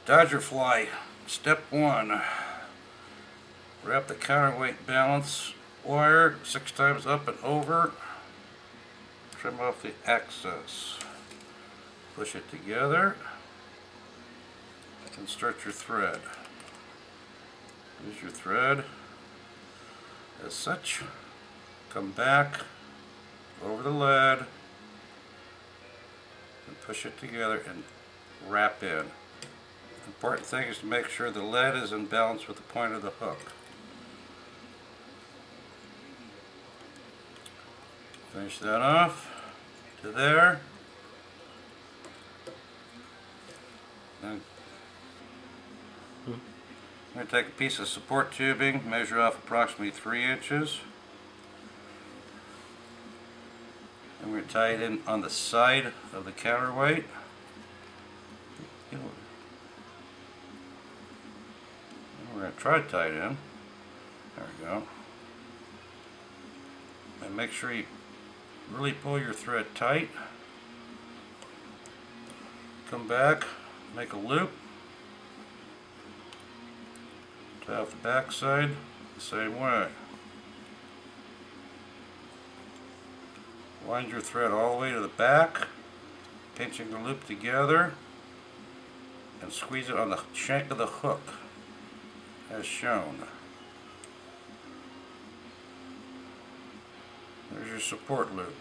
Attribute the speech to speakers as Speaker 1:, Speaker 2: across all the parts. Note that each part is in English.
Speaker 1: Dodger fly, step 1. Wrap the counterweight balance wire 6 times up and over. Trim off the excess. Push it together and start your thread. Use your thread as such. Come back over the lead and push it together and wrap in. The important thing is to make sure the lead is in balance with the point of the hook. Finish that off to there. And I'm going to take a piece of support tubing, measure off approximately 3 inches. And we're going to tie it in on the side of the counterweight. We're going to try to tie it in. There we go. And make sure you really pull your thread tight. Come back, make a loop. Tie off the back side the same way. Wind your thread all the way to the back, pinching the loop together, and squeeze it on the shank of the hook as shown. There's your support loop.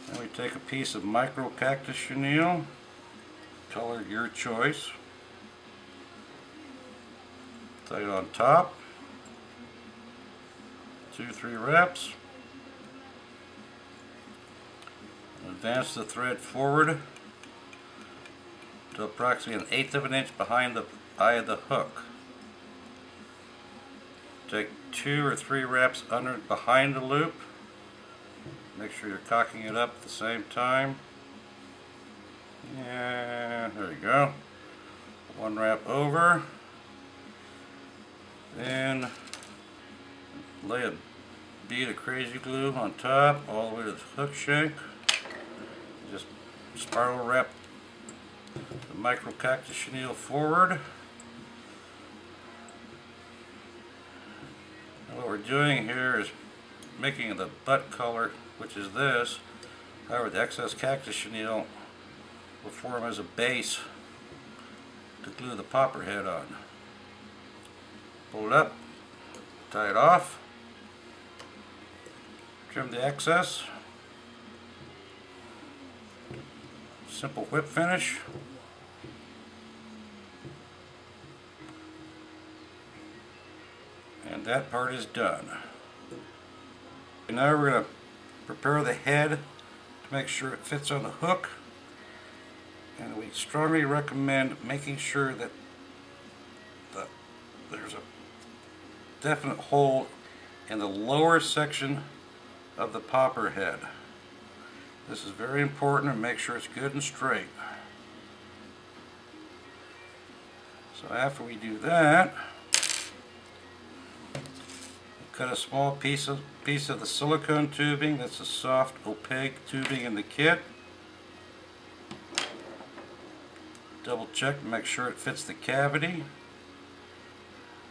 Speaker 1: Then we take a piece of micro cactus chenille, color your choice, tie it on top, 2-3 wraps, and advance the thread forward to approximately 1/8 of an inch behind the eye of the hook. Take 2 or 3 wraps under and behind the loop. Make sure you're cocking it up at the same time. Yeah, there you go. 1 wrap over. Then lay a bead of crazy glue on top all the way to the hook shank. Just spiral wrap the micro cactus chenille forward. And what we're doing here is making the butt color, which is this. However, the excess cactus chenille will form as a base to glue the popper head on. Pull it up, tie it off, trim the excess. Simple whip finish. And that part is done. And now we're going to prepare the head to make sure it fits on the hook. And we strongly recommend making sure that there's a definite hole in the lower section of the popper head. This is very important, and make sure it's good and straight. So after we do that, cut a small piece of the silicone tubing. That's a soft, opaque tubing in the kit. Double check to make sure it fits the cavity.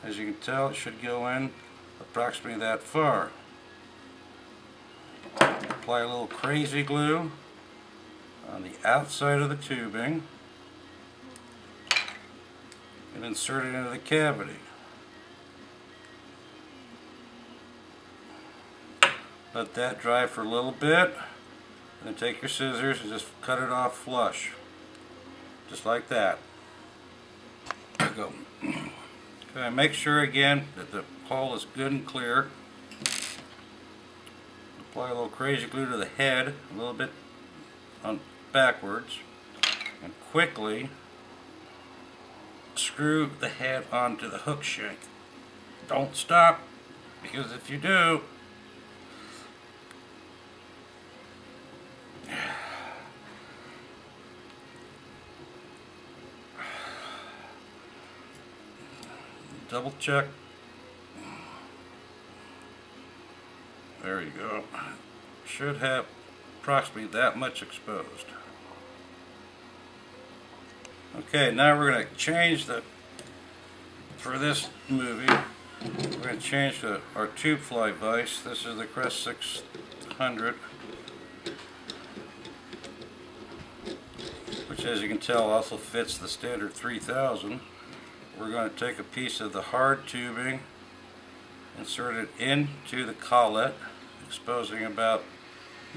Speaker 1: As you can tell, it should go in approximately that far. Apply a little crazy glue on the outside of the tubing and insert it into the cavity. Let that dry for a little bit, and then take your scissors and just cut it off flush. Just like that. There you go. Okay, make sure again that the hole is good and clear. Apply a little crazy glue to the head, a little bit on backwards, and quickly screw the head onto the hook shank. Don't stop, because if you do, double check. There you go. Should have approximately that much exposed. Okay, now we're going to change for this movie, we're going to change our tube fly vise. This is the Crest 600, which as you can tell also fits the standard 3000. We're going to take a piece of the hard tubing, insert it into the collet, exposing about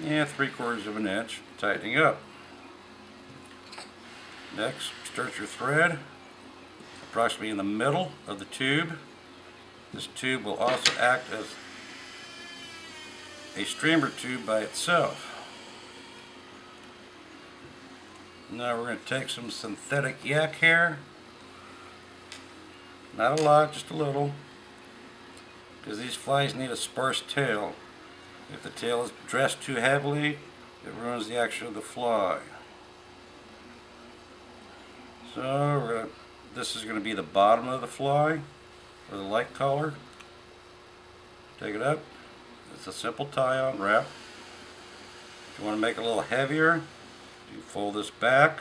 Speaker 1: 3/4 of an inch, tightening up. Next, start your thread approximately in the middle of the tube. This tube will also act as a streamer tube by itself. Now we're going to take some synthetic yak hair, not a lot, just a little, because these flies need a sparse tail. If the tail is dressed too heavily, it ruins the action of the fly. So this is going to be the bottom of the fly, or the light color. Take it up. It's a simple tie-on wrap. If you want to make it a little heavier, you fold this back.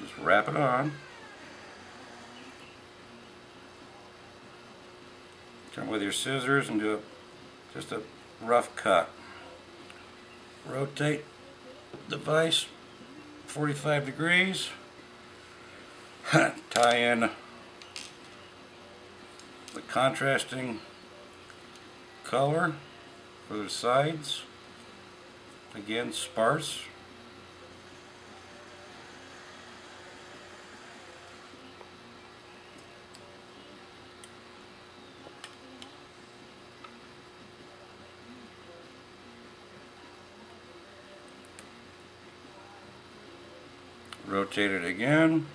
Speaker 1: Just wrap it on. Come with your scissors and do just a rough cut. Rotate the vise 45 degrees. Tie in the contrasting color for the sides. Again, sparse. Rotate it again.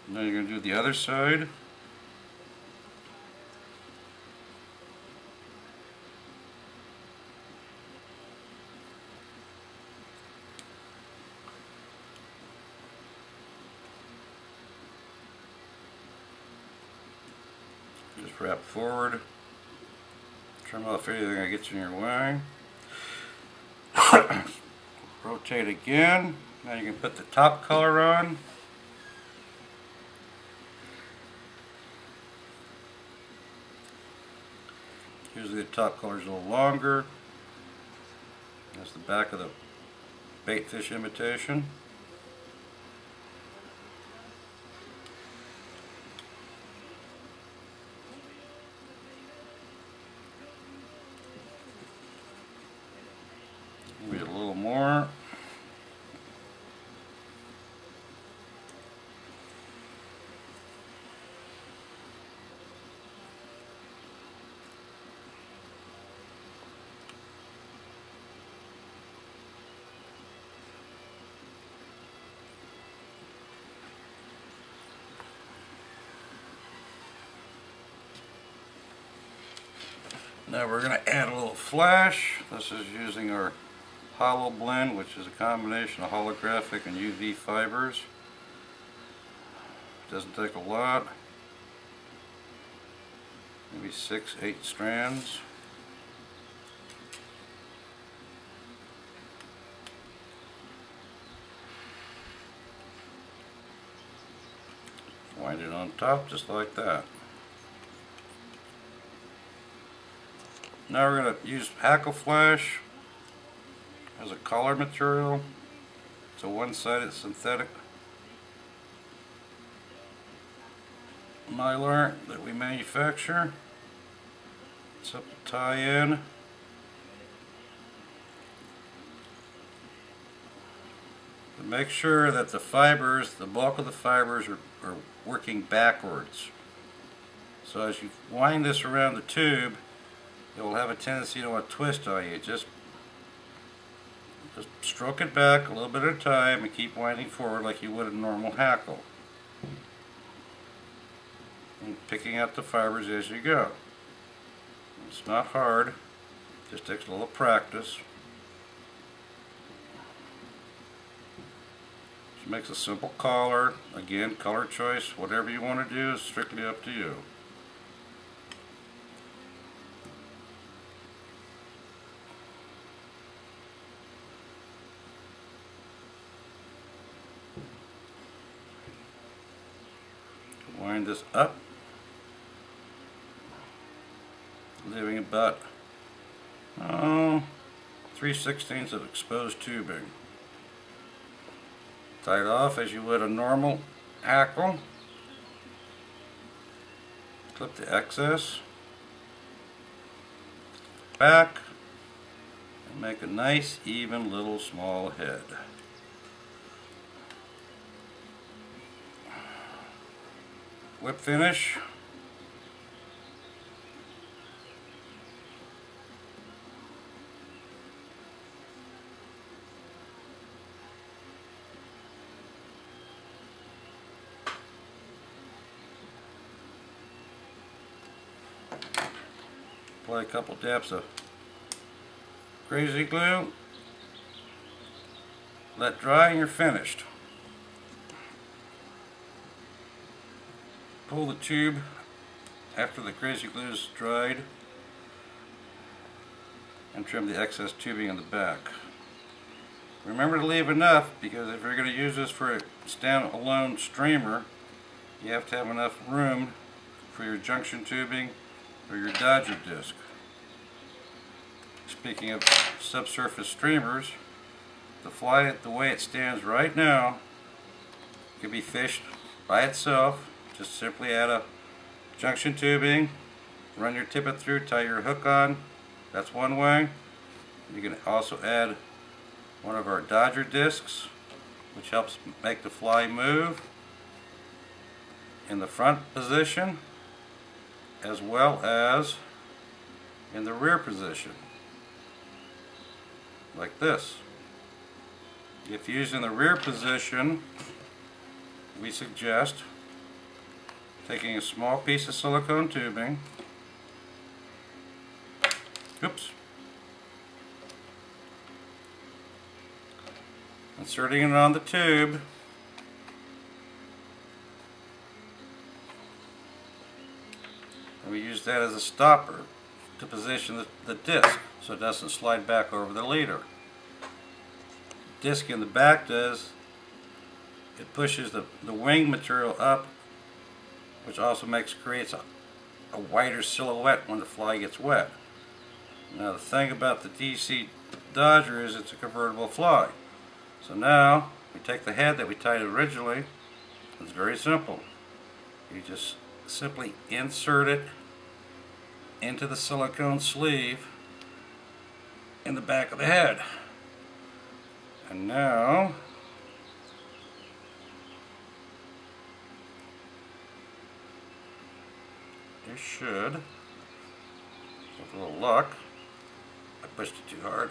Speaker 1: Now you're going to do the other side. Just wrap forward. Trim off anything that gets in your way. Rotate again. Now you can put the top color on. Usually the top color is a little longer. That's the back of the bait fish imitation. Maybe a little more. Now we're going to add a little flash. This is using our hollow blend, which is a combination of holographic and UV fibers. Doesn't take a lot. Maybe 6-8 strands. Wind it on top just like that. Now we're going to use hackle flash as a collar material. It's a one-sided synthetic mylar that we manufacture. It's up to tie in. But make sure that the fibers, the bulk of the fibers are working backwards. So as you wind this around the tube, it will have a tendency to want to twist on you. Just stroke it back a little bit at a time and keep winding forward like you would a normal hackle. And picking out the fibers as you go. It's not hard, just takes a little practice. This makes a simple collar. Again, color choice, whatever you want to do is strictly up to you. Wind this up, leaving about 3/16 of exposed tubing. Tie it off as you would a normal hackle. Clip the excess back and make a nice even little small head. Whip finish. Apply a couple dabs of crazy glue. Let dry and you're finished. Pull the tube after the crazy glue is dried and trim the excess tubing in the back. Remember to leave enough, because if you're going to use this for a stand-alone streamer, you have to have enough room for your junction tubing or your dodger disc. Speaking of subsurface streamers, the fly the way it stands right now can be fished by itself. Just simply add a junction tubing, run your tippet through, tie your hook on. That's one way. You can also add one of our dodger discs, which helps make the fly move in the front position as well as in the rear position, like this. If used in the rear position, we suggest taking a small piece of silicone tubing, inserting it on the tube, and we use that as a stopper to position the disc so it doesn't slide back over the leader. The disc in the back does, it pushes the wing material up, which also creates a wider silhouette when the fly gets wet. Now the thing about the DC Dodger is it's a convertible fly. So now we take the head that we tied originally. It's very simple. You just simply insert it into the silicone sleeve in the back of the head. And now you should, with a little luck, I pushed it too hard.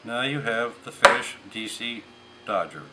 Speaker 1: Now you have the finished DC Dodger.